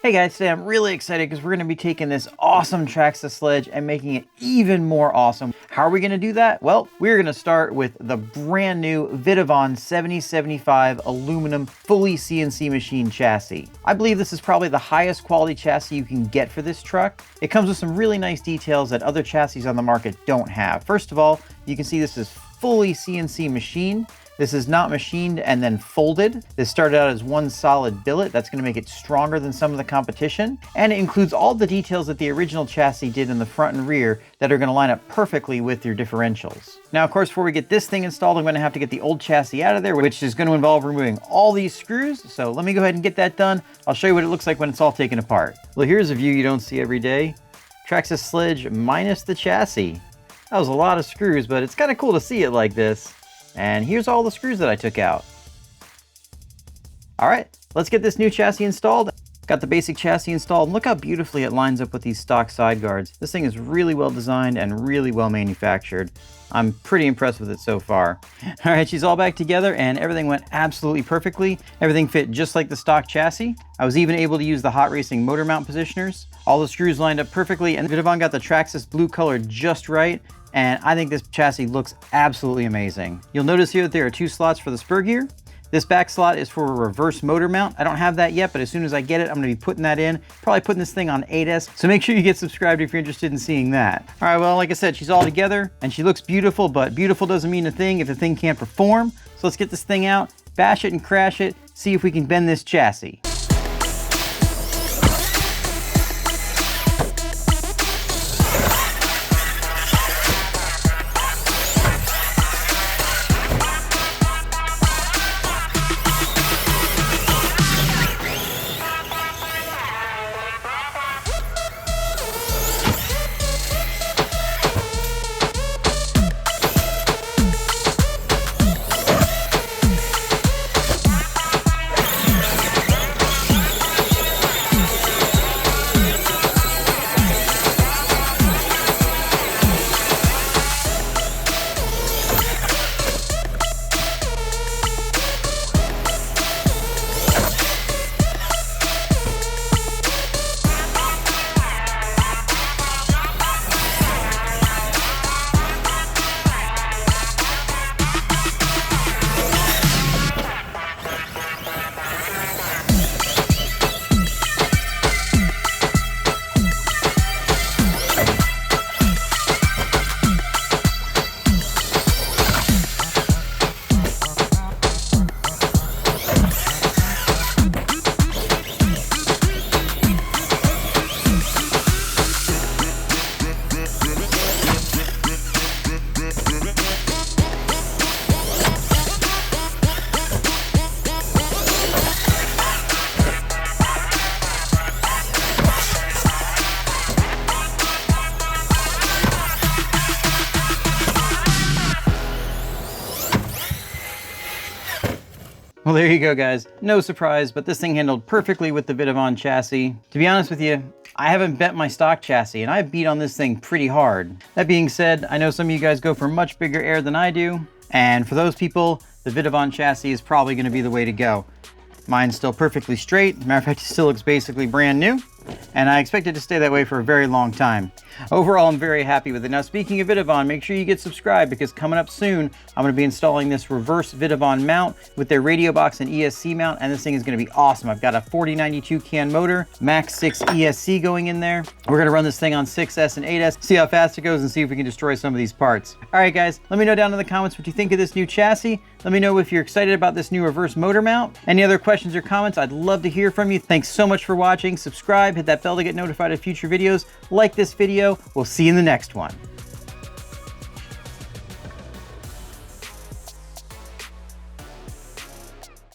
Hey guys, today I'm really excited because we're going to be taking this awesome Traxxas Sledge and making it even more awesome. How are we going to do that? Well, we're going to start with the brand new Vitavon 7075 aluminum fully CNC machine chassis. I believe this is probably the highest quality chassis you can get for this truck. It comes with some really nice details that other chassis on the market don't have. First of all, you can see this is fully CNC machined. This is not machined and then folded. This started out as one solid billet. That's gonna make it stronger than some of the competition. And it includes all the details that the original chassis did in the front and rear that are gonna line up perfectly with your differentials. Now, of course, before we get this thing installed, I'm gonna have to get the old chassis out of there, which is gonna involve removing all these screws. So let me go ahead and get that done. I'll show you what it looks like when it's all taken apart. Well, here's a view you don't see every day. Traxxas Sledge minus the chassis. That was a lot of screws, but it's kind of cool to see it like this. And here's all the screws that I took out. All right, let's get this new chassis installed. Got the basic chassis installed. Look how beautifully it lines up with these stock side guards. This thing is really well designed and really well manufactured. I'm pretty impressed with it so far. All right, she's all back together and everything went absolutely perfectly. Everything fit just like the stock chassis. I was even able to use the hot racing motor mount positioners. All the screws lined up perfectly, and Vitavon got the Traxxas blue color just right. And I think this chassis looks absolutely amazing. You'll notice here that there are two slots for the spur gear. This back slot is for a reverse motor mount. I don't have that yet, but as soon as I get it, I'm gonna be putting that in. Probably putting this thing on 8S, so make sure you get subscribed if you're interested in seeing that. All right, well, like I said, she's all together and she looks beautiful, but beautiful doesn't mean a thing if the thing can't perform. So let's get this thing out, bash it and crash it, see if we can bend this chassis. Well, there you go, guys. No surprise, but this thing handled perfectly with the Vitavon chassis. To be honest with you, I haven't bent my stock chassis, and I beat on this thing pretty hard. That being said, I know some of you guys go for much bigger air than I do, and for those people, the Vitavon chassis is probably going to be the way to go. Mine's still perfectly straight. Matter of fact, it still looks basically brand new, and I expect it to stay that way for a very long time. Overall, I'm very happy with it. Now, speaking of Vitavon, make sure you get subscribed because coming up soon, I'm going to be installing this reverse Vitavon mount with their radio box and ESC mount, and this thing is going to be awesome. I've got a 4092 can motor, Max 6 ESC going in there. We're going to run this thing on 6S and 8S, see how fast it goes, and see if we can destroy some of these parts. All right, guys, let me know down in the comments what you think of this new chassis. Let me know if you're excited about this new reverse motor mount. Any other questions or comments, I'd love to hear from you. Thanks so much for watching. Subscribe, hit that bell to get notified of future videos. Like this video. We'll see you in the next one.